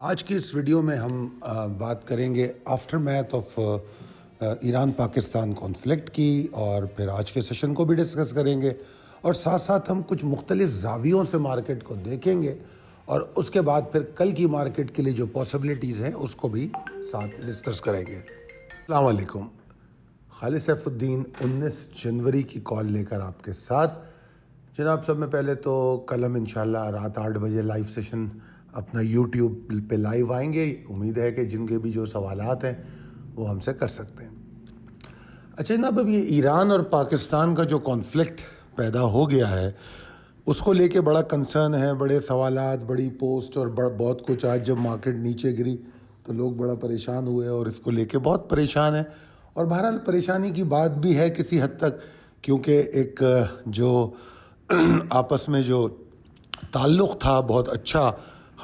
آج کی اس ویڈیو میں ہم بات کریں گے after math of Iran Pakistan conflict کی، اور پھر آج کے سیشن کو بھی ڈسکس کریں گے، اور ساتھ ساتھ ہم کچھ مختلف زاویوں سے مارکیٹ کو دیکھیں گے، اور اس کے بعد پھر کل کی مارکیٹ کے لیے جو پاسبلٹیز ہیں اس کو بھی ساتھ ڈسکس کریں گے۔ السلام علیکم، خالد سیف الدین 19 جنوری کی کال لے کر آپ کے ساتھ۔ جناب سب میں پہلے تو کل ہم انشاءاللہ رات 8 بجے لائیو سیشن اپنا یوٹیوب پہ لائیو آئیں گے۔ امید ہے کہ جن کے بھی جو سوالات ہیں وہ ہم سے کر سکتے ہیں۔ اچھا جناب، اب یہ ایران اور پاکستان کا جو کانفلکٹ پیدا ہو گیا ہے اس کو لے کے بڑا کنسرن ہے، بڑے سوالات، بڑی پوسٹ اور بہت کچھ۔ آج جب مارکیٹ نیچے گری تو لوگ بڑا پریشان ہوئے اور اس کو لے کے بہت پریشان ہیں، اور بہرحال پریشانی کی بات بھی ہے کسی حد تک، کیونکہ ایک جو آپس میں جو تعلق تھا بہت اچھا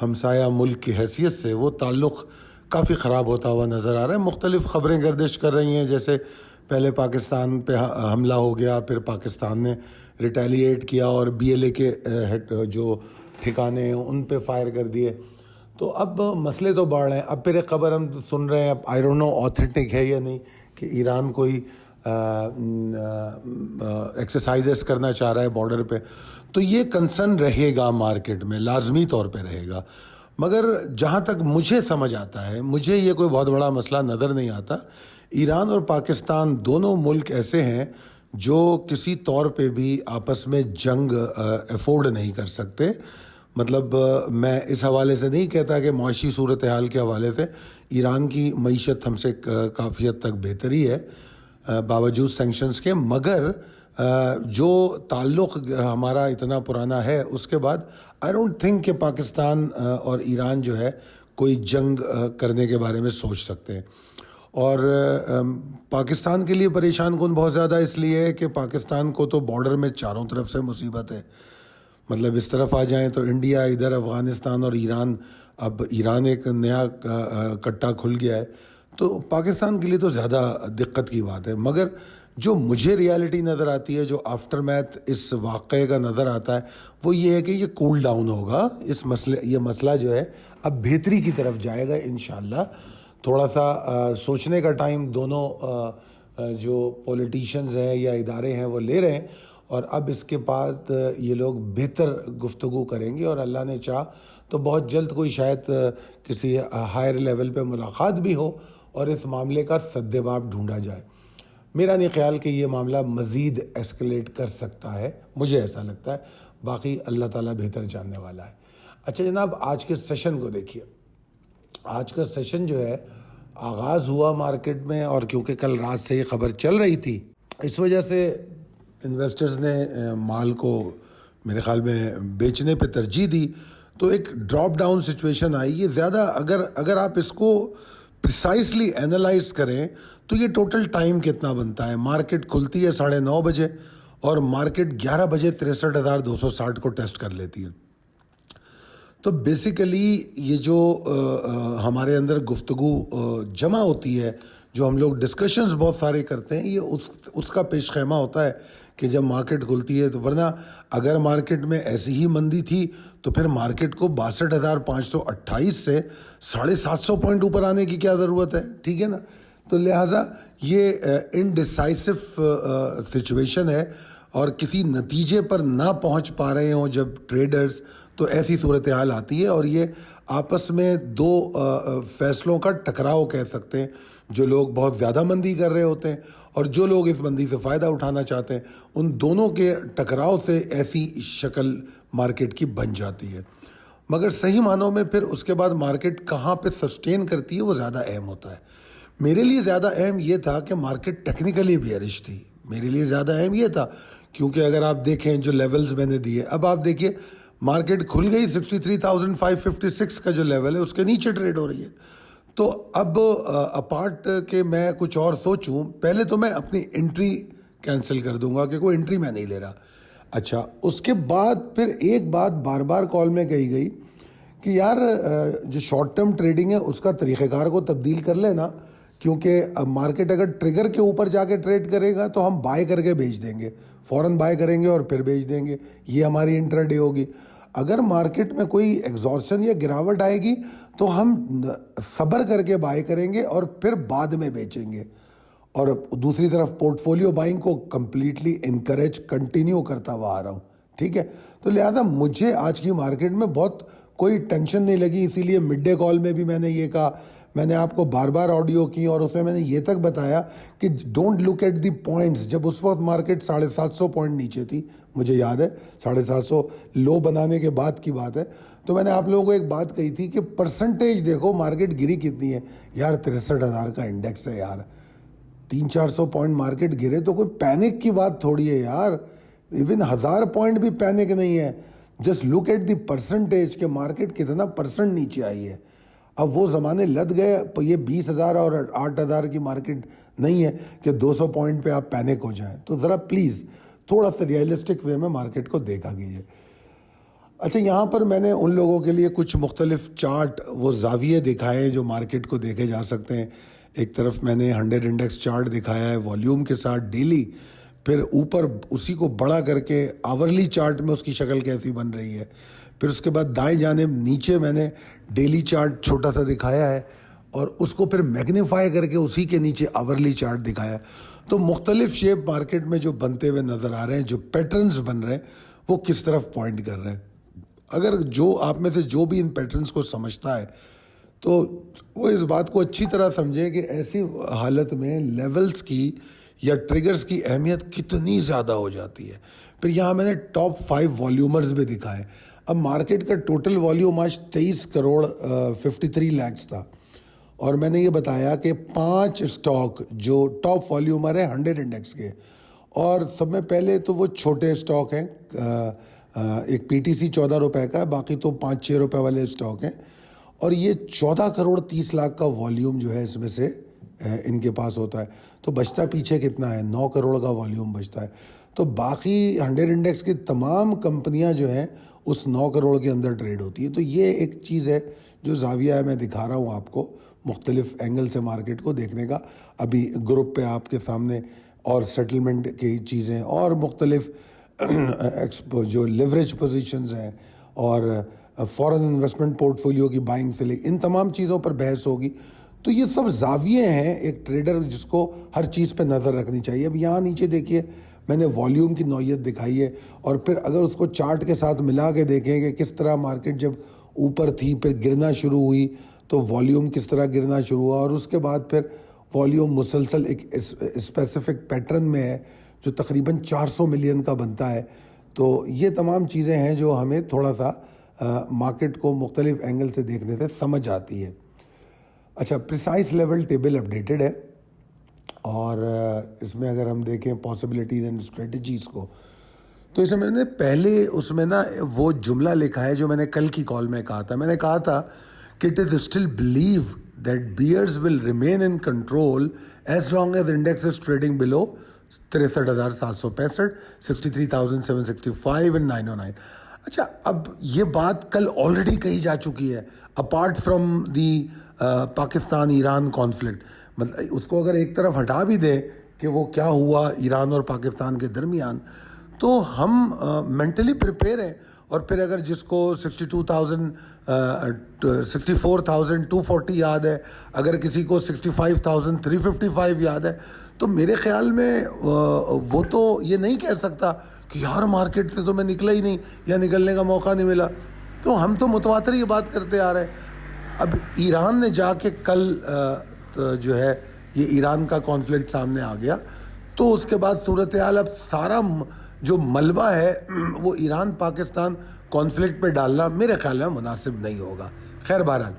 ہمسایہ ملک کی حیثیت سے، وہ تعلق کافی خراب ہوتا ہوا نظر آ رہا ہے۔ مختلف خبریں گردش کر رہی ہیں، جیسے پہلے پاکستان پہ حملہ ہو گیا، پھر پاکستان نے ریٹیلیٹ کیا اور BLA کے جو ٹھکانے ہیں ان پہ فائر کر دیے۔ تو اب مسئلے تو بڑھ رہے ہیں۔ اب پھر ایک خبر ہم سن رہے ہیں، اب آئی ڈونٹ نو آتھینٹک ہے یا نہیں، کہ ایران کوئی ایکسرسائزز کرنا چاہ رہا ہے بارڈر پہ۔ تو یہ کنسرن رہے گا مارکیٹ میں، لازمی طور پہ رہے گا، مگر جہاں تک مجھے سمجھ آتا ہے، مجھے یہ کوئی بہت بڑا مسئلہ نظر نہیں آتا۔ ایران اور پاکستان دونوں ملک ایسے ہیں جو کسی طور پہ بھی آپس میں جنگ افورڈ نہیں کر سکتے۔ مطلب میں اس حوالے سے نہیں کہتا کہ معاشی صورتحال کے حوالے سے ایران کی معیشت ہم سے کافی حد تک بہتری ہے باوجود سینکشنز کے، مگر جو تعلق ہمارا اتنا پرانا ہے اس کے بعد آئی ڈونٹ تھنک کہ پاکستان اور ایران جو ہے کوئی جنگ کرنے کے بارے میں سوچ سکتے ہیں۔ اور پاکستان کے لیے پریشان کن بہت زیادہ اس لیے ہے کہ پاکستان کو تو بارڈر میں چاروں طرف سے مصیبت ہے۔ مطلب اس طرف آ جائیں تو انڈیا، ادھر افغانستان اور ایران، اب ایران ایک نیا کٹا کھل گیا ہے، تو پاکستان کے لیے تو زیادہ دقت کی بات ہے۔ مگر جو مجھے ریالٹی نظر آتی ہے، جو آفٹر میتھ اس واقعے کا نظر آتا ہے، وہ یہ ہے کہ یہ کول ڈاؤن ہوگا، یہ مسئلہ جو ہے اب بہتری کی طرف جائے گا انشاءاللہ۔ تھوڑا سا سوچنے کا ٹائم دونوں جو پولیٹیشینز ہیں یا ادارے ہیں وہ لے رہے ہیں، اور اب اس کے بعد یہ لوگ بہتر گفتگو کریں گے، اور اللہ نے چاہ تو بہت جلد کوئی شاید کسی ہائر لیول پہ ملاقات بھی ہو اور اس معاملے کا سدباب ڈھونڈا جائے۔ میرا نہیں خیال کہ یہ معاملہ مزید ایسکلیٹ کر سکتا ہے، مجھے ایسا لگتا ہے، باقی اللہ تعالیٰ بہتر جاننے والا ہے۔ اچھا جناب، آج کے سیشن کو دیکھیے۔ آج کا سیشن جو ہے آغاز ہوا مارکیٹ میں، اور کیونکہ کل رات سے یہ خبر چل رہی تھی، اس وجہ سے انویسٹرز نے مال کو میرے خیال میں بیچنے پہ ترجیح دی، تو ایک ڈراپ ڈاؤن سچویشن آئی۔ یہ زیادہ اگر آپ اس کو پریسائسلی اینالائز کریں تو یہ ٹوٹل ٹائم کتنا بنتا ہے؟ مارکیٹ کھلتی ہے 9:30 بجے اور مارکیٹ 11 بجے 63,260 کو ٹیسٹ کر لیتی ہے۔ تو بیسیکلی یہ جو ہمارے اندر گفتگو جمع ہوتی ہے، جو ہم لوگ ڈسکشنز بہت سارے کرتے ہیں، یہ اس کا پیش خیمہ ہوتا ہے کہ جب مارکیٹ کھلتی ہے تو، ورنہ اگر مارکیٹ میں ایسی ہی مندی تھی تو پھر مارکیٹ کو 62,528 سے 750 پوائنٹ اوپر آنے کی کیا ضرورت ہے؟ ٹھیک ہے نا؟ تو لہٰذا یہ انڈیسائسو سچویشن ہے، اور کسی نتیجے پر نہ پہنچ پا رہے ہوں جب ٹریڈرز، تو ایسی صورتحال آتی ہے، اور یہ آپس میں دو فیصلوں کا ٹکراؤ کہہ سکتے ہیں۔ جو لوگ بہت زیادہ مندی کر رہے ہوتے ہیں اور جو لوگ اس مندی سے فائدہ اٹھانا چاہتے ہیں، ان دونوں کے ٹکراؤ سے ایسی شکل مارکیٹ کی بن جاتی ہے۔ مگر صحیح معنوں میں پھر اس کے بعد مارکیٹ کہاں پہ سسٹین کرتی ہے وہ زیادہ اہم ہوتا ہے۔ میرے لیے زیادہ اہم یہ تھا کہ مارکیٹ ٹیکنیکلی بیئرش تھی، میرے لیے زیادہ اہم یہ تھا، کیونکہ اگر آپ دیکھیں جو لیولز میں نے دیے، اب آپ دیکھیے مارکیٹ کھل گئی 63,556 کا جو لیول ہے اس کے نیچے ٹریڈ ہو رہی ہے۔ تو اب اپارٹ کہ میں کچھ اور سوچوں، پہلے تو میں اپنی انٹری کینسل کر دوں گا کہ کوئی انٹری میں نہیں لے رہا۔ اچھا، اس کے بعد پھر ایک بات بار بار کال میں کہی گئی کہ یار جو شارٹ ٹرم ٹریڈنگ ہے اس کا طریقہ کار کو تبدیل کر لینا، کیونکہ مارکیٹ اگر ٹریگر کے اوپر جا کے ٹریڈ کرے گا تو ہم بائی کر کے بیچ دیں گے، فوراً بائی کریں گے اور پھر بیچ دیں گے، یہ ہماری انٹرا ڈے ہوگی۔ اگر مارکیٹ میں کوئی ایگزارشن یا گراوٹ آئے گی تو ہم صبر کر کے بائی کریں گے اور پھر بعد میں بیچیں گے. اور دوسری طرف پورٹ فولیو بائنگ کو کمپلیٹلی انکریج کنٹینیو کرتا ہوا آ رہا ہوں, ٹھیک ہے. تو لہٰذا مجھے آج کی مارکیٹ میں بہت کوئی ٹینشن نہیں لگی. اسی لیے مڈ ڈے کال میں بھی میں نے یہ کہا, میں نے آپ کو بار بار آڈیو کی اور اس میں میں نے یہ تک بتایا کہ don't look at the points. جب اس وقت مارکیٹ 750 پوائنٹ نیچے تھی, مجھے یاد ہے 750 لو بنانے کے بعد کی بات ہے, تو میں نے آپ لوگوں کو ایک بات کہی تھی کہ پرسنٹیج دیکھو مارکیٹ گری کتنی ہے یار. 63,000 کا انڈیکس ہے یار, 300-400 پوائنٹ مارکیٹ گرے تو کوئی پینک کی بات تھوڑی ہے یار. ایون 1000 پوائنٹ بھی پینک نہیں ہے. Just look at the percentage کہ مارکیٹ کتنا پرسنٹ نیچے آئی ہے. اب وہ زمانے لد گئے. یہ 20,000 اور 8,000 کی مارکیٹ نہیں ہے کہ 200 پوائنٹ پہ آپ پینک ہو جائیں. تو ذرا پلیز تھوڑا سا ریئلسٹک وے میں مارکیٹ کو دیکھا کیجیے. اچھا, یہاں پر میں نے ان لوگوں کے لیے کچھ مختلف چارٹ وہ زاویے دکھائے جو مارکیٹ کو دیکھے جا سکتے ہیں. ایک طرف میں نے 100 انڈیکس چارٹ دکھایا ہے والیوم کے ساتھ ڈیلی, پھر اوپر اسی کو بڑا کر کے آورلی چارٹ میں اس کی شکل کیسی بن رہی ہے, پھر اس کے بعد دائیں جانب نیچے میں نے ڈیلی چارٹ چھوٹا سا دکھایا ہے اور اس کو پھر میگنیفائی کر کے اسی کے نیچے آورلی چارٹ دکھایا ہے. تو مختلف شیپ مارکیٹ میں جو بنتے ہوئے نظر آ رہے ہیں, جو پیٹرنز بن رہے ہیں وہ کس طرف پوائنٹ کر رہے ہیں. اگر جو آپ میں سے جو بھی ان پیٹرنز کو سمجھتا ہے تو وہ اس بات کو اچھی طرح سمجھے کہ ایسی حالت میں لیولز کی یا ٹریگرز کی اہمیت کتنی زیادہ ہو جاتی ہے. پھر یہاں میں نے ٹاپ 5 والیومرز بھی دکھائے. اب مارکیٹ کا ٹوٹل والیوم آج 23 کروڑ 53 لاکھ تھا, اور میں نے یہ بتایا کہ 5 اسٹاک جو ٹاپ والیومر ہیں 100 انڈیکس کے, اور سب میں پہلے تو وہ چھوٹے اسٹاک ہیں. ایک پی ٹی سی 14 روپے کا ہے, باقی تو 5-6 روپے والے اسٹاک ہیں. اور یہ 14 کروڑ 30 لاکھ کا والیوم جو ہے اس میں سے ان کے پاس ہوتا ہے. تو بچتا پیچھے کتنا ہے, 9 کروڑ کا والیوم بچتا ہے. تو باقی 100 انڈیکس کی تمام کمپنیاں جو ہیں اس 9 کروڑ کے اندر ٹریڈ ہوتی ہیں. تو یہ ایک چیز ہے جو زاویہ ہے, میں دکھا رہا ہوں آپ کو مختلف اینگل سے مارکیٹ کو دیکھنے کا. ابھی گروپ پہ آپ کے سامنے اور سیٹلمنٹ کی چیزیں اور مختلف جو لیوریج پوزیشنز ہیں اور فورن انویسٹمنٹ پورٹ فولیو کی بائنگ سیلنگ, ان تمام چیزوں پر بحث ہوگی. تو یہ سب زاویے ہیں ایک ٹریڈر جس کو ہر چیز پہ نظر رکھنی چاہیے. اب یہاں نیچے دیکھیے میں نے والیوم کی نوعیت دکھائی ہے, اور پھر اگر اس کو چارٹ کے ساتھ ملا کے دیکھیں کہ کس طرح مارکیٹ جب اوپر تھی پھر گرنا شروع ہوئی تو والیوم کس طرح گرنا شروع ہوا, اور اس کے بعد پھر والیوم مسلسل ایک اسپیسیفک پیٹرن میں ہے جو تقریباً 400 ملین کا بنتا ہے. تو یہ تمام چیزیں ہیں جو ہمیں تھوڑا سا مارکیٹ کو مختلف اینگل سے دیکھنے سے سمجھ آتی ہے. اچھا, پریسائز لیول ٹیبل اپڈیٹڈ ہے, اور اس میں اگر ہم دیکھیں پاسبلٹیز اینڈ اسٹریٹجیز کو, تو اس میں نے پہلے اس میں نا وہ جملہ لکھا ہے جو میں نے کل کی کال میں کہا تھا. میں نے کہا تھا کہ it is still believe that bears will remain in control as long as index is trading below 63,765, 63,765 and 909. اچھا, اب یہ بات کل آلریڈی کہی جا چکی ہے apart from the Pakistan Iran conflict. مطلب اس کو اگر ایک طرف ہٹا بھی دے کہ وہ کیا ہوا ایران اور پاکستان کے درمیان, تو ہم مینٹلی پریپیئر ہیں. اور پھر اگر جس کو 64,240 یاد ہے, اگر کسی کو 65,355 یاد ہے, تو میرے خیال میں وہ تو یہ نہیں کہہ سکتا کہ یار مارکیٹ سے تو میں نکلا ہی نہیں یا نکلنے کا موقع نہیں ملا. تو ہم تو متواتر یہ بات کرتے آ رہے ہیں. اب ایران نے جا کے کل جو ہے یہ ایران کا کانفلکٹ سامنے آ گیا, تو اس کے بعد صورتحال اب سارا جو ملبہ ہے وہ ایران پاکستان کانفلکٹ پہ ڈالنا میرے خیال میں مناسب نہیں ہوگا. خیر بہرحال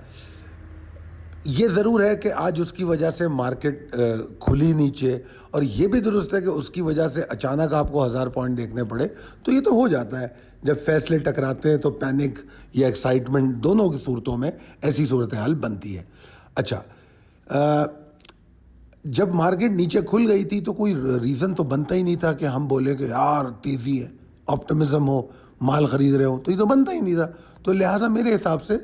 یہ ضرور ہے کہ آج اس کی وجہ سے مارکیٹ کھلی نیچے, اور یہ بھی درست ہے کہ اس کی وجہ سے اچانک آپ کو 1000 پوائنٹ دیکھنے پڑے. تو یہ تو ہو جاتا ہے جب فیصلے ٹکراتے ہیں, تو پینک یا ایکسائٹمنٹ دونوں کی صورتوں میں ایسی صورتحال بنتی ہے. اچھا, جب مارکیٹ نیچے کھل گئی تھی تو کوئی ریزن تو بنتا ہی نہیں تھا کہ ہم بولے کہ یار تیزی ہے, آپٹمزم ہو, مال خرید رہے ہو, تو یہ تو بنتا ہی نہیں تھا. تو لہٰذا میرے حساب سے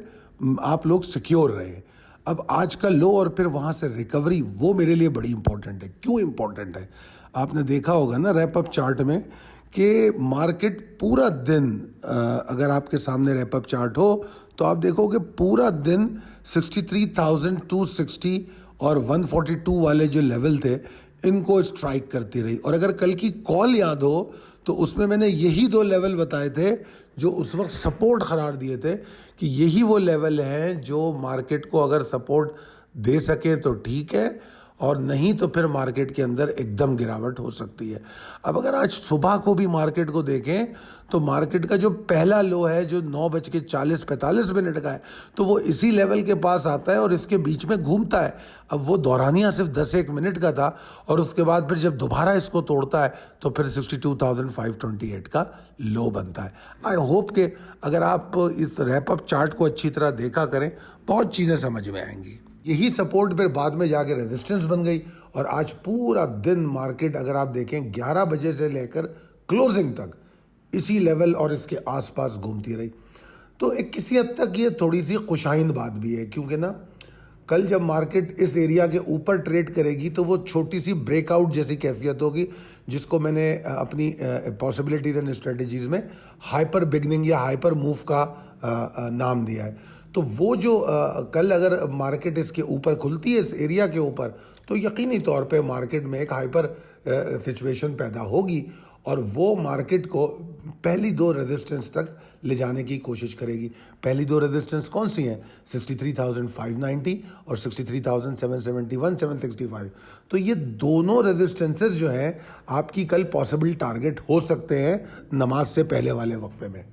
آپ لوگ سیکیور رہے. اب آج کا لو اور پھر وہاں سے ریکوری, وہ میرے لیے بڑی امپورٹنٹ ہے. کیوں امپورٹنٹ ہے؟ آپ نے دیکھا ہوگا نا ریپ اپ چارٹ میں کہ مارکیٹ پورا دن اگر آپ کے سامنے ریپ اپ چارٹ ہو تو آپ دیکھو کہ پورا دن 63,260 اور 142 والے جو لیول تھے ان کو اسٹرائک کرتی رہی. اور اگر کل کی کال یاد ہو تو اس میں میں نے یہی 2 لیول بتائے تھے جو اس وقت سپورٹ قرار دیے تھے کہ یہی وہ لیول ہیں جو مارکیٹ کو اگر سپورٹ دے سکیں تو ٹھیک ہے, اور نہیں تو پھر مارکیٹ کے اندر ایک دم گراوٹ ہو سکتی ہے. اب اگر آج صبح کو بھی مارکیٹ کو دیکھیں تو مارکیٹ کا جو پہلا لو ہے جو 9:40-45 کا ہے تو وہ اسی لیول کے پاس آتا ہے اور اس کے بیچ میں گھومتا ہے. اب وہ دورانیہ صرف 10-1 منٹ کا تھا اور اس کے بعد پھر جب دوبارہ اس کو توڑتا ہے تو پھر 62,528 کا لو بنتا ہے. آئی ہوپ کہ اگر آپ اس ریپ اپ چارٹ کو اچھی طرح دیکھا کریں بہت چیزیں سمجھ میں آئیں گی. یہی سپورٹ پھر بعد میں جا کے ریزسٹنس بن گئی اور آج پورا دن مارکیٹ اگر آپ دیکھیں 11 بجے سے لے کر کلوزنگ تک اسی لیول اور اس کے آس پاس گھومتی رہی. تو ایک کسی حد تک یہ تھوڑی سی خوشائند بات بھی ہے, کیونکہ نا کل جب مارکیٹ اس ایریا کے اوپر ٹریڈ کرے گی تو وہ چھوٹی سی بریک آؤٹ جیسی کیفیت ہوگی, جس کو میں نے اپنی پاسبلٹیز اینڈ اسٹریٹجیز میں ہائپر بگننگ یا ہائپر موو کا نام دیا ہے. تو وہ جو کل اگر مارکیٹ اس کے اوپر کھلتی ہے اس ایریا کے اوپر تو یقینی طور پہ مارکیٹ میں ایک ہائپر سچویشن پیدا ہوگی اور وہ مارکیٹ کو پہلی 2 ریزسٹنس تک لے جانے کی کوشش کرے گی. پہلی 2 ریزسٹنس کون سی ہیں؟ 63,590 اور 63,771-765. تو یہ دونوں ریزسٹنسز جو ہیں آپ کی کل پاسبل ٹارگٹ ہو سکتے ہیں نماز سے پہلے والے وقفے میں.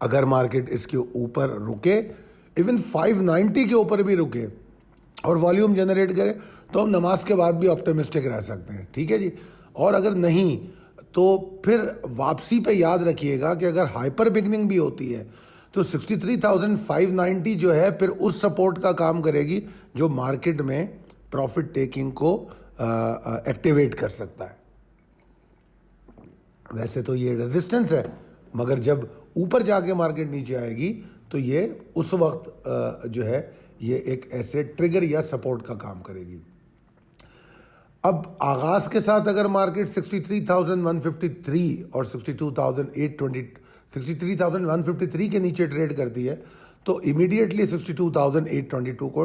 اگر مارکیٹ اس کے اوپر رکے, ایون 590 کے اوپر بھی رکے اور والیوم جنریٹ کرے تو ہم نماز کے بعد بھی آپٹیمسٹک رہ سکتے ہیں, ٹھیک ہے جی. اور اگر نہیں تو پھر واپسی پہ یاد رکھیے گا کہ اگر ہائپر بگننگ بھی ہوتی ہے تو 63,590 جو ہے پھر اس سپورٹ کا کام کرے گی جو مارکیٹ میں پروفٹ ٹیکنگ کو ایکٹیویٹ کر سکتا ہے. ویسے تو یہ ریزسٹنس ہے مگر جب اوپر جا کے مارکیٹ نیچے آئے گی تو یہ اس وقت جو ہے یہ ایک ایسے ٹریگر یا سپورٹ کا کام کرے گی. اب آغاز کے ساتھ اگر مارکیٹ 63,153 اور 63,153 کے نیچے ٹریڈ کرتی ہے تو امیڈیٹلی 62,822 کو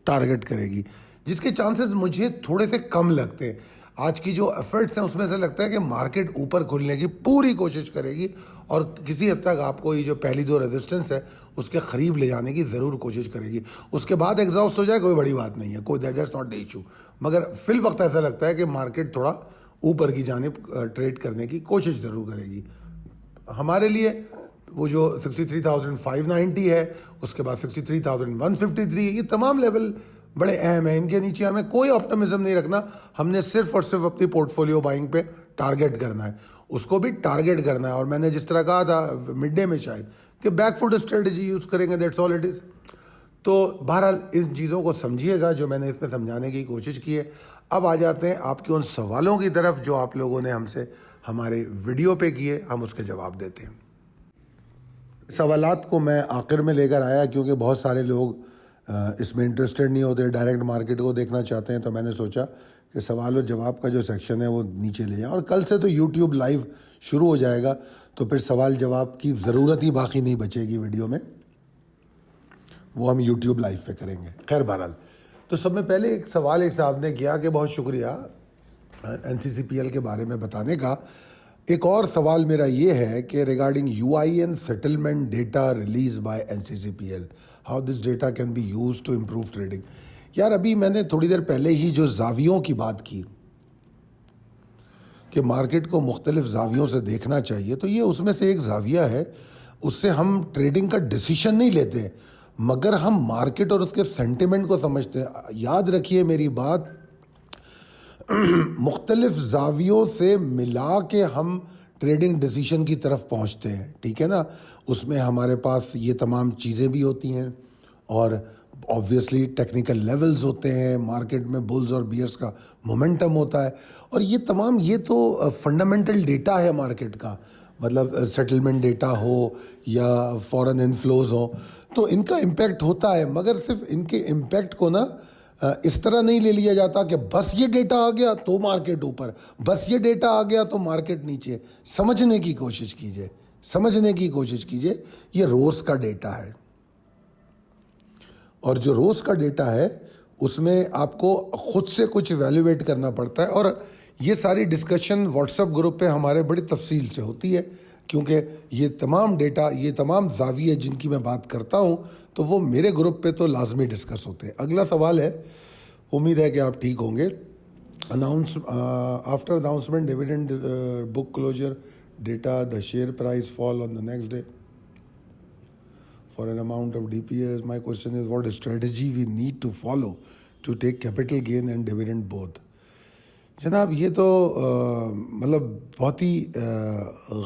ٹارگٹ کرے گی, جس کے چانسز مجھے تھوڑے سے کم لگتے ہیں. آج کی جو ایفرٹس ہیں اس میں سے لگتا ہے کہ مارکیٹ اوپر کھلنے کی پوری کوشش کرے گی اور کسی حد تک آپ کو یہ جو پہلی 2 ریزسٹنس ہے اس کے قریب لے جانے کی ضرور کوشش کرے گی. اس کے بعد ایگزاسٹ ہو جائے کوئی بڑی بات نہیں ہے, کوئی دیٹس ناٹ دی ایشو, مگر فی الوقت ایسا لگتا ہے کہ مارکیٹ تھوڑا اوپر کی جانب ٹریڈ کرنے کی کوشش ضرور کرے گی. ہمارے لیے وہ جو 63,590 ہے اس کے بعد 63,153 یہ تمام لیول بڑے اہم ہیں. ان کے نیچے ہمیں کوئی آپٹمزم نہیں رکھنا, ہم نے صرف اور صرف اپنی پورٹ فولیو بائنگ پہ ٹارگٹ کرنا ہے, اس کو بھی ٹارگٹ کرنا ہے. اور میں نے جس طرح کہا تھا مڈ ڈے میں شاید کہ بیک فوٹ اسٹریٹجی یوز کریں گے, دیٹس آل اٹ از. تو بہرحال ان چیزوں کو سمجھیے گا جو میں نے اس میں سمجھانے کی کوشش کی ہے. اب آ جاتے ہیں آپ کے ان سوالوں کی طرف جو آپ لوگوں نے ہم سے ہمارے ویڈیو پہ کیے, ہم اس کے جواب دیتے ہیں. سوالات کو میں آخر میں لے کر آیا کیونکہ بہت سارے لوگ اس میں انٹرسٹڈ نہیں ہوتے, ڈائریکٹ مارکیٹ کو دیکھنا چاہتے ہیں. تو میں نے سوچا کہ سوال و جواب کا جو سیکشن ہے وہ نیچے لے جائیں, اور کل سے تو یوٹیوب لائیو شروع ہو جائے گا تو پھر سوال جواب کی ضرورت ہی باقی نہیں بچے گی ویڈیو میں, وہ ہم یوٹیوب لائیو پہ کریں گے. خیر بہرحال تو سب میں پہلے ایک سوال ایک صاحب نے کیا کہ بہت شکریہ NCCPL کے بارے میں بتانے کا. ایک اور سوال میرا یہ ہے کہ regarding UIN settlement data release by NCCPL, how this data can be use to improve trading. یار ابھی میں نے تھوڑی دیر پہلے ہی جو زاویوں کی بات کی کہ مارکیٹ کو مختلف زاویوں سے دیکھنا چاہیے, تو یہ اس میں سے ایک زاویہ ہے. اس سے ہم ٹریڈنگ کا ڈیسیشن نہیں لیتے مگر ہم مارکیٹ اور اس کے سینٹیمنٹ کو سمجھتے ہیں. یاد رکھیے میری بات, مختلف زاویوں سے ملا کے ہم ٹریڈنگ ڈیسیشن کی طرف پہنچتے ہیں, ٹھیک ہے نا. اس میں ہمارے پاس یہ تمام چیزیں بھی ہوتی ہیں اور آبویسلی ٹیکنیکل لیولز ہوتے ہیں, مارکیٹ میں بلز اور بیئرز کا مومنٹم ہوتا ہے, اور یہ تمام یہ تو فنڈامنٹل ڈیٹا ہے مارکیٹ کا. مطلب سیٹلمنٹ ڈیٹا ہو یا فورن انفلوز ہو تو ان کا امپیکٹ ہوتا ہے, مگر صرف ان کے امپیکٹ کو نا اس طرح نہیں لے لیا جاتا کہ بس یہ ڈیٹا آ گیا تو مارکیٹ اوپر، بس یہ ڈیٹا آ گیا تو مارکیٹ نیچے. سمجھنے کی کوشش کیجئے، سمجھنے کی کوشش کیجئے. یہ روز کا ڈیٹا ہے، اور جو روز کا ڈیٹا ہے اس میں آپ کو خود سے کچھ ایویلویٹ کرنا پڑتا ہے. اور یہ ساری ڈسکشن واٹس ایپ گروپ پہ ہمارے بڑی تفصیل سے ہوتی ہے، کیونکہ یہ تمام ڈیٹا، یہ تمام زاویے جن کی میں بات کرتا ہوں تو وہ میرے گروپ پہ تو لازمی ڈسکس ہوتے ہیں. اگلا سوال ہے، امید ہے کہ آپ ٹھیک ہوں گے. After announcement dividend book closure data the share price fall on the next day for an amount of DPS. My question is, what strategy we need to follow to take capital gain and dividend both? جناب یہ تو مطلب بہت ہی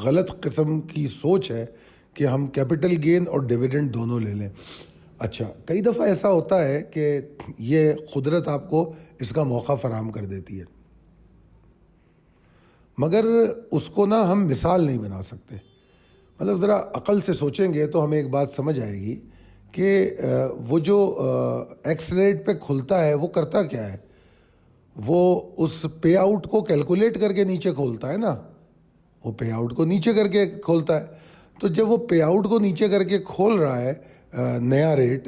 غلط قسم کی سوچ ہے کہ ہم کیپٹل گین اور ڈیویڈنڈ دونوں لے لیں. اچھا، کئی دفعہ ایسا ہوتا ہے کہ یہ قدرت آپ کو اس کا موقع فراہم کر دیتی ہے، مگر اس کو نا ہم مثال نہیں بنا سکتے. مطلب ذرا عقل سے سوچیں گے تو ہمیں ایک بات سمجھ آئے گی کہ وہ جو ایکس ریٹ پہ کھلتا ہے وہ کرتا کیا ہے، وہ اس پے آؤٹ کو کیلکولیٹ کر کے نیچے کھولتا ہے نا، وہ پے آؤٹ کو نیچے کر کے کھولتا ہے. تو جب وہ پے آؤٹ کو نیچے کر کے کھول رہا ہے نیا ریٹ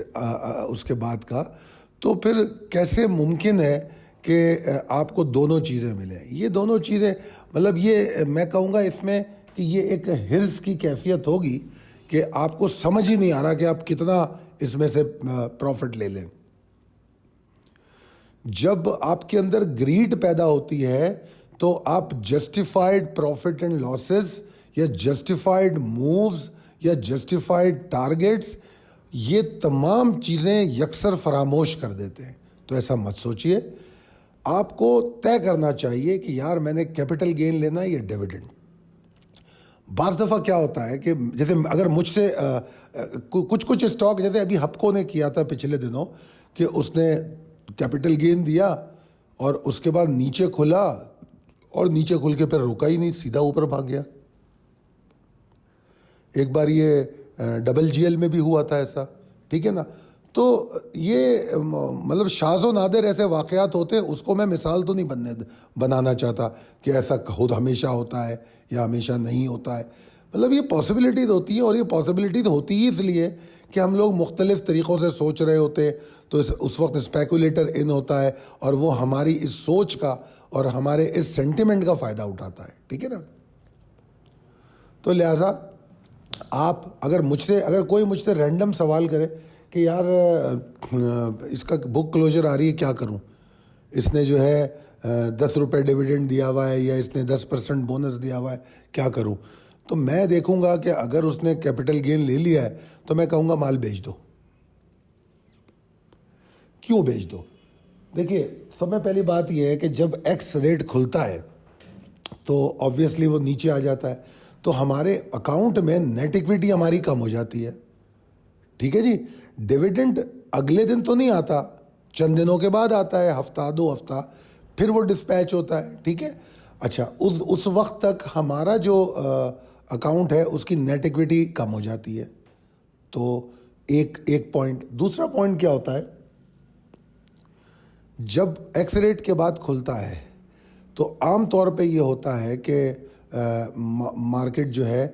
اس کے بعد کا، تو پھر کیسے ممکن ہے کہ آپ کو دونوں چیزیں ملیں؟ یہ دونوں چیزیں مطلب یہ میں کہوں گا اس میں کہ یہ ایک حرص کی کیفیت ہوگی کہ آپ کو سمجھ ہی نہیں آ رہا کہ آپ کتنا اس میں سے پروفٹ لے لیں. جب آپ کے اندر گریڈ پیدا ہوتی ہے تو آپ جسٹیفائڈ پروفٹ اینڈ لاسز یا جسٹیفائڈ مووز یا جسٹیفائڈ ٹارگیٹس، یہ تمام چیزیں یکسر فراموش کر دیتے ہیں. تو ایسا مت سوچئے. آپ کو طے کرنا چاہیے کہ یار میں نے کیپٹل گین لینا ہے یا ڈیویڈنڈ. بعض دفعہ کیا ہوتا ہے کہ جیسے اگر مجھ سے کچھ اسٹاک، جیسے ابھی ہپکو نے کیا تھا پچھلے دنوں، کہ اس نے کیپٹل گین دیا اور اس کے بعد نیچے کھلا اور نیچے کھل کے پھر رکا ہی نہیں، سیدھا اوپر بھاگ گیا. ایک بار یہ ڈبل جی ایل میں بھی ہوا تھا ایسا، ٹھیک ہے نا. تو یہ مطلب شاذ و نادر ایسے واقعات ہوتے ہیں. اس کو میں مثال تو نہیں بنانا چاہتا کہ ایسا خود ہمیشہ ہوتا ہے یا ہمیشہ نہیں ہوتا ہے. مطلب یہ پاسبلٹیز ہوتی ہیں، اور یہ پاسبلٹیز ہوتی ہی اس لیے کہ ہم لوگ مختلف طریقوں سے سوچ رہے ہوتے ہیں. تو اس وقت اسپیکولیٹر ان ہوتا ہے اور وہ ہماری اس سوچ کا اور ہمارے اس سینٹیمنٹ کا فائدہ اٹھاتا ہے، ٹھیک ہے نا. تو لہٰذا آپ اگر کوئی مجھ سے رینڈم سوال کرے کہ یار اس کا بک کلوجر آ رہی ہے کیا کروں، اس نے جو ہے 10 روپے ڈیویڈنڈ دیا ہوا ہے یا اس نے 10% بونس دیا ہوا ہے، کیا کروں؟ تو میں دیکھوں گا کہ اگر اس نے کیپٹل گین لے لیا ہے تو میں کہوں گا مال بیچ دو. کیوں بیچ دو؟ دیکھیے، سب میں پہلی بات یہ ہے کہ جب ایکس ریٹ کھلتا ہے تو آبویسلی وہ نیچے آ جاتا ہے، تو ہمارے اکاؤنٹ میں نیٹ ایکویٹی ہماری کم ہو جاتی ہے، ٹھیک ہے جی. ڈیویڈنڈ اگلے دن تو نہیں آتا، چند دنوں کے بعد آتا ہے، ہفتہ 2 ہفتہ، پھر وہ ڈسپیچ ہوتا ہے، ٹھیک ہے. اچھا، اس وقت تک ہمارا جو اکاؤنٹ ہے اس کی نیٹ ایکویٹی کم ہو جاتی ہے. تو ایک پوائنٹ. دوسرا پوائنٹ کیا ہوتا ہے، جب ایکس ریٹ کے بعد کھلتا ہے تو عام طور پہ یہ ہوتا ہے کہ مارکیٹ جو ہے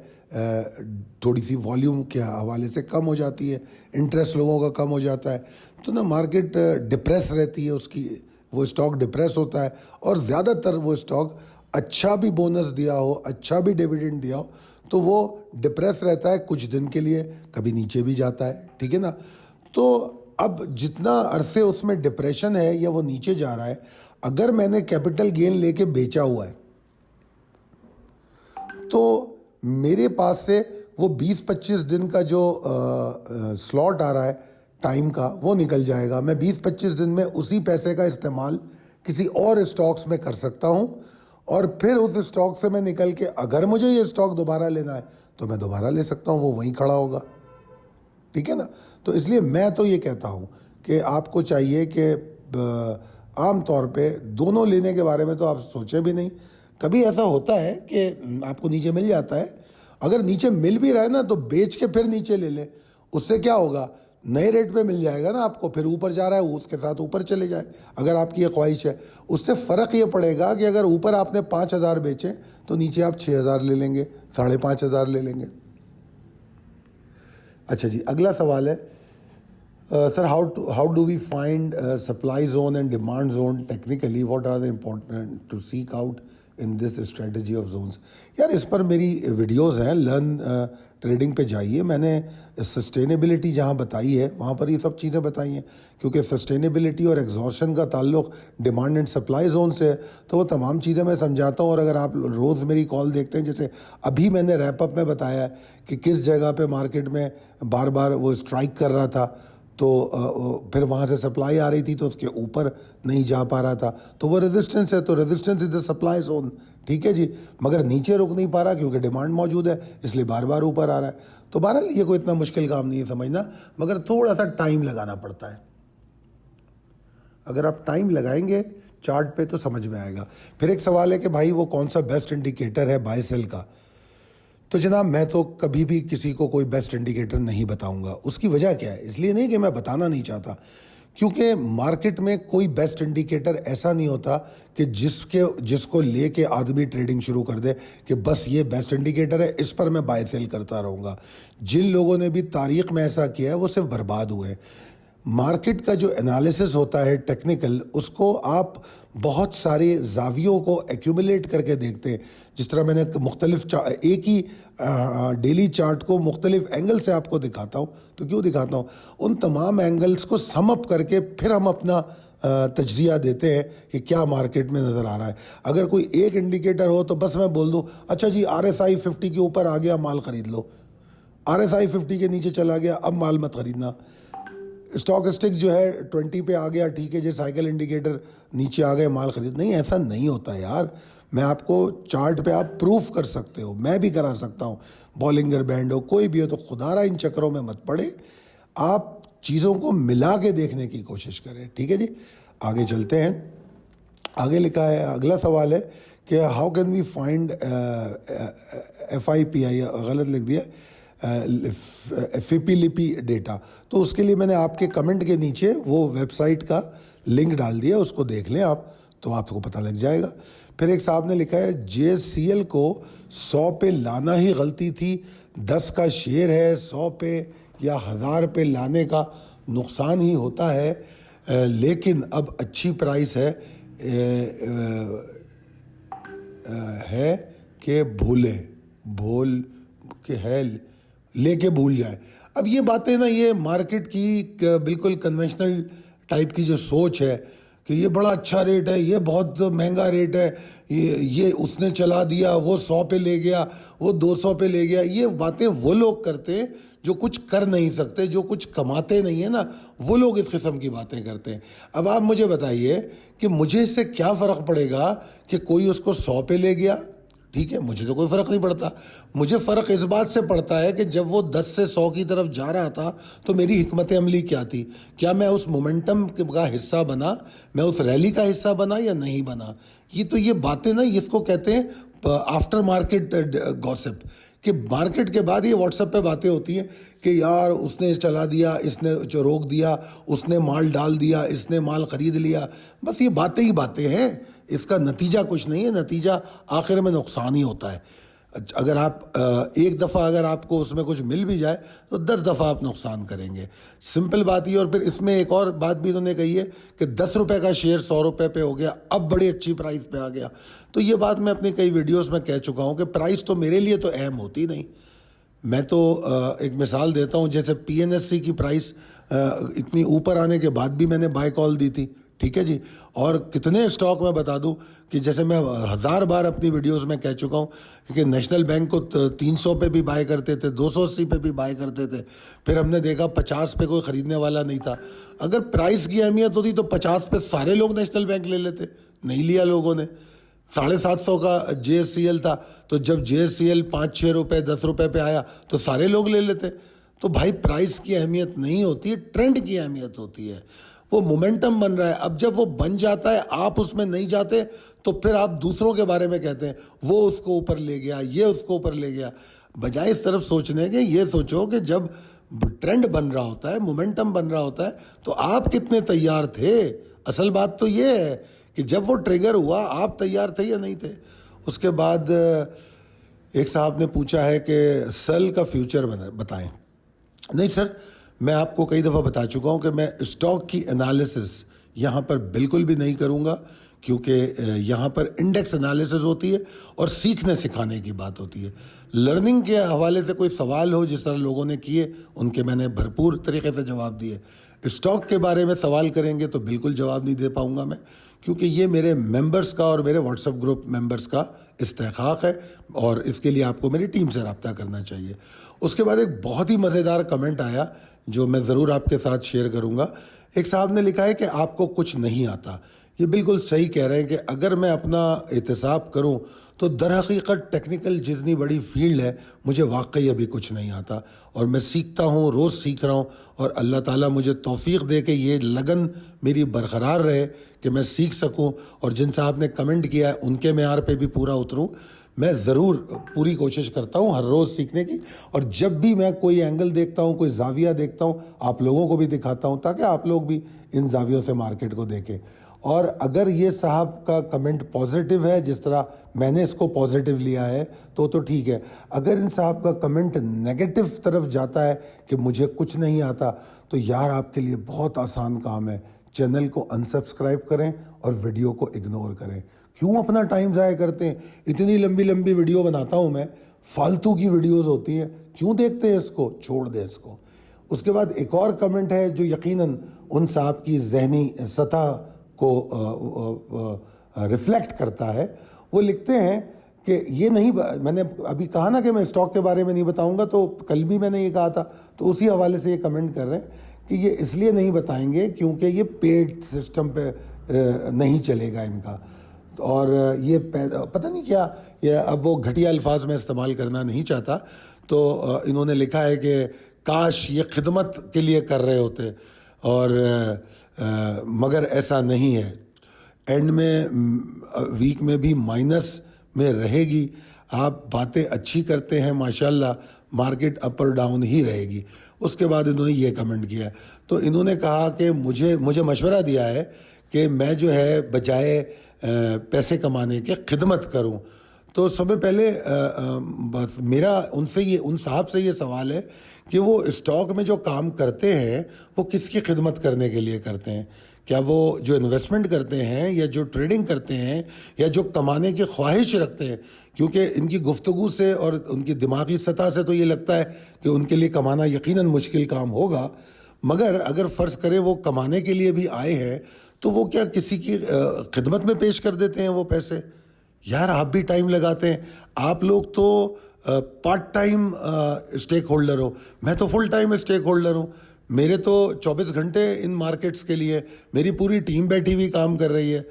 تھوڑی سی والیوم کے حوالے سے کم ہو جاتی ہے، انٹرسٹ لوگوں کا کم ہو جاتا ہے، تو نا مارکیٹ ڈپریس رہتی ہے، اس کی وہ اسٹاک ڈپریس ہوتا ہے. اور زیادہ تر وہ اسٹاک اچھا بھی بونس دیا ہو، اچھا بھی ڈیویڈنڈ دیا ہو، تو وہ ڈپریس رہتا ہے کچھ دن کے لیے، کبھی نیچے بھی جاتا ہے، ٹھیک ہے نا. تو اب جتنا عرصے اس میں ڈپریشن ہے یا وہ نیچے جا رہا ہے، اگر میں نے کیپٹل گین لے کے بیچا ہوا ہے تو میرے پاس سے وہ 20-25 دن کا جو سلاٹ آ رہا ہے ٹائم کا، وہ نکل جائے گا. میں 20-25 دن میں اسی پیسے کا استعمال کسی اور اسٹاکس میں کر سکتا ہوں، اور پھر اس اسٹاک سے میں نکل کے اگر مجھے یہ اسٹاک دوبارہ لینا ہے تو میں دوبارہ لے سکتا ہوں، وہ وہیں کھڑا ہوگا، ٹھیک ہے نا. تو اس لیے میں تو یہ کہتا ہوں کہ آپ کو چاہیے کہ عام طور پہ دونوں لینے کے بارے میں تو آپ سوچیں بھی نہیں. کبھی ایسا ہوتا ہے کہ آپ کو نیچے مل جاتا ہے، اگر نیچے مل بھی رہا ہے نا تو بیچ کے پھر نیچے لے لیں. اس سے کیا ہوگا، نئے ریٹ پہ مل جائے گا نا آپ کو, پھر اوپر جا رہا ہے اس کے ساتھ اوپر چلے جائے, اگر آپ کی یہ خواہش ہے. اس سے فرق یہ پڑے گا کہ اگر اوپر آپ نے 5,000 بیچے تو نیچے آپ 6,000 لے لیں گے, 5,500 لے لیں گے. اچھا جی, اگلا سوال ہے sir, how do we find supply zone and demand zone technically, what are the important to seek out in this strategy of zones. یار اس پر میری ویڈیوز ہیں, لرن ٹریڈنگ پہ جائیے, میں نے سسٹینیبلٹی جہاں بتائی ہے وہاں پر یہ سب چیزیں بتائی ہیں, کیونکہ سسٹینیبلٹی اور ایگزاشن کا تعلق ڈیمانڈ اینڈ سپلائی زون سے ہے, تو وہ تمام چیزیں میں سمجھاتا ہوں. اور اگر آپ روز میری کال دیکھتے ہیں, جیسے ابھی میں نے ریپ اپ میں بتایا ہے کہ کس جگہ پہ مارکیٹ میں بار بار وہ اسٹرائک کر رہا تھا, تو پھر وہاں سے سپلائی آ رہی تھی تو اس کے اوپر نہیں جا پا رہا تھا, تو وہ ریزسٹنس ہے, تو resistance is a supply zone. ٹھیک ہے جی, مگر نیچے رک نہیں پا رہا کیونکہ ڈیمانڈ موجود ہے, اس لیے بار بار اوپر آ رہا ہے. تو بہرحال یہ کوئی اتنا مشکل کام نہیں ہے سمجھنا, مگر تھوڑا سا ٹائم لگانا پڑتا ہے. اگر آپ ٹائم لگائیں گے چارٹ پہ تو سمجھ میں آئے گا. پھر ایک سوال ہے کہ بھائی وہ کون سا بیسٹ انڈیکیٹر ہے بائی سیل کا. تو جناب میں تو کبھی بھی کسی کو کوئی بیسٹ انڈیکیٹر نہیں بتاؤں گا. اس کی وجہ کیا ہے؟ اس لیے نہیں کہ میں بتانا نہیں چاہتا, کیونکہ مارکیٹ میں کوئی بیسٹ انڈیکیٹر ایسا نہیں ہوتا کہ جس کو لے کے آدمی ٹریڈنگ شروع کر دے کہ بس یہ بیسٹ انڈیکیٹر ہے, اس پر میں بائی سیل کرتا رہوں گا. جن لوگوں نے بھی تاریخ میں ایسا کیا ہے وہ صرف برباد ہوئے. مارکیٹ کا جو انالیسس ہوتا ہے ٹیکنیکل, اس کو آپ بہت سارے زاویوں کو ایکیومولیٹ کر کے دیکھتے ہیں. جس طرح میں نے مختلف ایک ہی ڈیلی چارٹ کو مختلف اینگل سے آپ کو دکھاتا ہوں, تو کیوں دکھاتا ہوں؟ ان تمام اینگلز کو سم اپ کر کے پھر ہم اپنا تجزیہ دیتے ہیں کہ کیا مارکیٹ میں نظر آ رہا ہے. اگر کوئی ایک انڈیکیٹر ہو تو بس میں بول دوں اچھا جی RSI 50 کے اوپر آ گیا مال خرید لو, RSI 50 کے نیچے چلا گیا اب مال مت خریدنا, اسٹاکسٹک جو ہے 20 پہ آ گیا ٹھیک ہے جی, سائیکل انڈیکیٹر نیچے آ گئے مال خرید. نہیں, ایسا نہیں ہوتا یار. میں آپ کو چارٹ پہ آپ پروف کر سکتے ہو, میں بھی کرا سکتا ہوں, بالنگر بینڈ ہو کوئی بھی ہو, تو خدا را ان چکروں میں مت پڑے, آپ چیزوں کو ملا کے دیکھنے کی کوشش کریں. ٹھیک ہے جی, آگے چلتے ہیں. آگے لکھا ہے, اگلا سوال ہے کہ how can we find FIPI, غلط لکھ دیا, FIPLIPI ڈیٹا. تو اس کے لیے میں نے آپ کے کمنٹ کے نیچے وہ ویب سائٹ کا لنک ڈال دیا, اس کو دیکھ لیں آپ, تو آپ کو پتہ لگ جائے گا. پھر ایک صاحب نے لکھا ہے JSCL کو 100 پہ لانا ہی غلطی تھی, 10 کا شیئر ہے, 100 پہ یا 1000 پہ لانے کا نقصان ہی ہوتا ہے, لیکن اب اچھی پرائس ہے کہ بھول کے ہے لے کے بھول جائے. اب یہ باتیں نا, یہ مارکیٹ کی بالکل کنونشنل ٹائپ کی جو سوچ ہے کہ یہ بڑا اچھا ریٹ ہے, یہ بہت مہنگا ریٹ ہے, یہ اس نے چلا دیا, وہ 100 پہ لے گیا, وہ 200 پہ لے گیا. یہ باتیں وہ لوگ کرتے ہیں جو کچھ کر نہیں سکتے, جو کچھ کماتے نہیں ہیں نا, وہ لوگ اس قسم کی باتیں کرتے ہیں. اب آپ مجھے بتائیے کہ مجھے اس سے کیا فرق پڑے گا کہ کوئی اس کو 100 پہ لے گیا, ٹھیک ہے, مجھے تو کوئی فرق نہیں پڑتا. مجھے فرق اس بات سے پڑتا ہے کہ جب وہ 10 سے 100 کی طرف جا رہا تھا تو میری حکمت عملی کیا تھی, کیا میں اس مومنٹم کا حصہ بنا, میں اس ریلی کا حصہ بنا یا نہیں بنا. یہ باتیں نا, اس کو کہتے ہیں آفٹر مارکیٹ گوسپ, کہ مارکیٹ کے بعد یہ واٹس ایپ پہ باتیں ہوتی ہیں کہ یار اس نے چلا دیا, اس نے روک دیا, اس نے مال ڈال دیا, اس نے مال خرید لیا. بس یہ باتیں ہی باتیں ہیں, اس کا نتیجہ کچھ نہیں ہے, نتیجہ آخر میں نقصان ہی ہوتا ہے. اگر آپ ایک دفعہ اگر آپ کو اس میں کچھ مل بھی جائے تو 10 دفعہ آپ نقصان کریں گے. سمپل بات یہ. اور پھر اس میں ایک اور بات بھی انہوں نے کہی ہے کہ 10 روپے کا شیئر 100 روپے پہ ہو گیا, اب بڑی اچھی پرائس پہ آ گیا. تو یہ بات میں اپنی کئی ویڈیوز میں کہہ چکا ہوں کہ پرائس تو میرے لیے تو اہم ہوتی نہیں. میں تو ایک مثال دیتا ہوں, جیسے PNSE کی پرائس اتنی اوپر آنے کے بعد بھی میں نے بائی کال دی تھی, ٹھیک ہے جی. اور کتنے اسٹاک میں بتا دوں کہ جیسے میں 1000 بار اپنی ویڈیوز میں کہہ چکا ہوں کہ نیشنل بینک کو 300 پہ بھی بائی کرتے تھے, 280 پہ بھی بائی کرتے تھے, پھر ہم نے دیکھا 50 پہ کوئی خریدنے والا نہیں تھا. اگر پرائس کی اہمیت ہوتی تو 50 پہ سارے لوگ نیشنل بینک لے لیتے, نہیں لیا لوگوں نے. 750 کا JSCL تھا, تو جب JSCL 5-6 روپے 10 روپے پہ آیا تو سارے لوگ لے لیتے. تو بھائی پرائس کی اہمیت نہیں ہوتی ہے, ٹرینڈ کی اہمیت ہوتی ہے. وہ مومنٹم بن رہا ہے, اب جب وہ بن جاتا ہے آپ اس میں نہیں جاتے تو پھر آپ دوسروں کے بارے میں کہتے ہیں وہ اس کو اوپر لے گیا, یہ اس کو اوپر لے گیا. بجائے اس طرف سوچنے کے یہ سوچو کہ جب ٹرینڈ بن رہا ہوتا ہے, مومنٹم بن رہا ہوتا ہے, تو آپ کتنے تیار تھے. اصل بات تو یہ ہے کہ جب وہ ٹریگر ہوا آپ تیار تھے یا نہیں تھے. اس کے بعد ایک صاحب نے پوچھا ہے کہ سیل کا فیوچر بتائیں. نہیں سر, میں آپ کو کئی دفعہ بتا چکا ہوں کہ میں اسٹاک کی انالیسس یہاں پر بالکل بھی نہیں کروں گا, کیونکہ یہاں پر انڈیکس انالیسس ہوتی ہے اور سیکھنے سکھانے کی بات ہوتی ہے. لرننگ کے حوالے سے کوئی سوال ہو جس طرح لوگوں نے کیے, ان کے میں نے بھرپور طریقے سے جواب دیے. اسٹاک کے بارے میں سوال کریں گے تو بالکل جواب نہیں دے پاؤں گا میں, کیونکہ یہ میرے ممبرس کا اور میرے واٹس ایپ گروپ ممبرس کا استحقاق ہے, اور اس کے لیے آپ کو میری ٹیم سے رابطہ کرنا چاہیے. اس کے بعد ایک بہت ہی مزیدار کمنٹ آیا جو میں ضرور آپ کے ساتھ شیئر کروں گا. ایک صاحب نے لکھا ہے کہ آپ کو کچھ نہیں آتا. یہ بالکل صحیح کہہ رہے ہیں کہ اگر میں اپنا احتساب کروں تو در حقیقت ٹیکنیکل جتنی بڑی فیلڈ ہے مجھے واقعی ابھی کچھ نہیں آتا, اور میں سیکھتا ہوں, روز سیکھ رہا ہوں, اور اللہ تعالیٰ مجھے توفیق دے کہ یہ لگن میری برقرار رہے کہ میں سیکھ سکوں, اور جن صاحب نے کمنٹ کیا ہے ان کے معیار پہ بھی پورا اتروں. میں ضرور پوری کوشش کرتا ہوں ہر روز سیکھنے کی, اور جب بھی میں کوئی اینگل دیکھتا ہوں, کوئی زاویہ دیکھتا ہوں, آپ لوگوں کو بھی دکھاتا ہوں تاکہ آپ لوگ بھی ان زاویوں سے مارکیٹ کو دیکھیں. اور اگر یہ صاحب کا کمنٹ پازیٹیو ہے جس طرح میں نے اس کو پازیٹیو لیا ہے تو ٹھیک ہے. اگر ان صاحب کا کمنٹ نیگیٹو طرف جاتا ہے کہ مجھے کچھ نہیں آتا, تو یار آپ کے لیے بہت آسان کام ہے, چینل کو انسبسکرائب کریں اور ویڈیو کو اگنور کریں. کیوں اپنا ٹائم ضائع کرتے ہیں؟ اتنی لمبی لمبی ویڈیو بناتا ہوں میں, فالتو کی ویڈیوز ہوتی ہیں, کیوں دیکھتے ہیں اس کو, چھوڑ دیں اس کو. اس کے بعد ایک اور کمنٹ ہے جو یقیناً ان صاحب کی ذہنی سطح کو ریفلیکٹ کرتا ہے. وہ لکھتے ہیں کہ یہ نہیں, میں نے ابھی کہا نا کہ میں اسٹاک کے بارے میں نہیں بتاؤں گا, تو کل بھی میں نے یہ کہا تھا, تو اسی حوالے سے یہ کمنٹ کر رہے ہیں کہ یہ اس لیے نہیں بتائیں گے کیونکہ یہ پیڈ سسٹم پہ نہیں چلے گا ان کا, اور یہ پتہ نہیں کیا, یہ اب وہ گھٹیا الفاظ میں استعمال کرنا نہیں چاہتا, تو انہوں نے لکھا ہے کہ کاش یہ خدمت کے لیے کر رہے ہوتے, اور مگر ایسا نہیں ہے. اینڈ میں ویک میں بھی مائنس میں رہے گی. آپ باتیں اچھی کرتے ہیں ماشاءاللہ, مارکیٹ اپ اور ڈاؤن ہی رہے گی. اس کے بعد انہوں نے یہ کمنٹ کیا, تو انہوں نے کہا کہ مجھے مشورہ دیا ہے کہ میں جو ہے بجائے پیسے کمانے کے خدمت کروں. تو سب سے پہلے میرا ان صاحب سے یہ سوال ہے کہ وہ اسٹاک میں جو کام کرتے ہیں وہ کس کی خدمت کرنے کے لیے کرتے ہیں؟ کیا وہ جو انویسٹمنٹ کرتے ہیں یا جو ٹریڈنگ کرتے ہیں یا جو کمانے کی خواہش رکھتے ہیں؟ کیونکہ ان کی گفتگو سے اور ان کی دماغی سطح سے تو یہ لگتا ہے کہ ان کے لیے کمانا یقیناً مشکل کام ہوگا, مگر اگر فرض کرے وہ کمانے کے لیے بھی آئے ہیں تو وہ کیا کسی کی خدمت میں پیش کر دیتے ہیں وہ پیسے؟ یار آپ بھی ٹائم لگاتے ہیں, آپ لوگ تو پارٹ ٹائم اسٹیک ہولڈر ہو, میں تو فل ٹائم اسٹیک ہولڈر ہوں. میرے تو 24 گھنٹے ان مارکیٹس کے لیے میری پوری ٹیم بیٹھی ہوئی کام کر رہی ہے,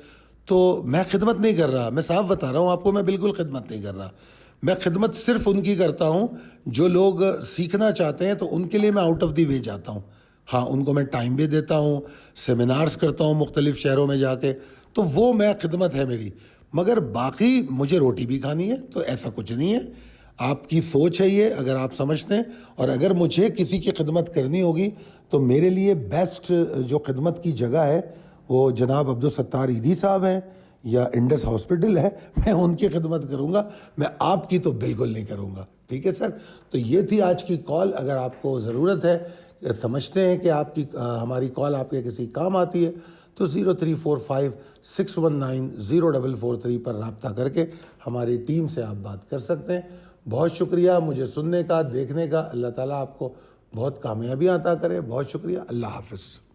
تو میں خدمت نہیں کر رہا. میں صاف بتا رہا ہوں آپ کو, میں بالکل خدمت نہیں کر رہا. میں خدمت صرف ان کی کرتا ہوں جو لوگ سیکھنا چاہتے ہیں, تو ان کے لیے میں آؤٹ آف دی وے جاتا ہوں. ہاں, ان کو میں ٹائم بھی دیتا ہوں, سیمینارز کرتا ہوں مختلف شہروں میں جا کے, تو وہ میں خدمت ہے میری. مگر باقی مجھے روٹی بھی کھانی ہے, تو ایسا کچھ نہیں ہے. آپ کی سوچ ہے یہ, اگر آپ سمجھتے ہیں, اور اگر مجھے کسی کی خدمت کرنی ہوگی تو میرے لیے بیسٹ جو خدمت کی جگہ ہے وہ جناب عبدالستار ایدھی صاحب ہیں یا انڈس ہاسپٹل ہے, میں ان کی خدمت کروں گا, میں آپ کی تو بالکل نہیں کروں گا. ٹھیک ہے سر, تو یہ تھی آج کی کال. اگر آپ کو ضرورت ہے, سمجھتے ہیں کہ آپ کی ہماری کال آپ کے کسی کام آتی ہے, تو 0345619044 پر رابطہ کر کے ہماری ٹیم سے آپ بات کر سکتے ہیں. بہت شکریہ مجھے سننے کا, دیکھنے کا. اللہ تعالیٰ آپ کو بہت کامیابیاں عطا کرے. بہت شکریہ. اللہ حافظ.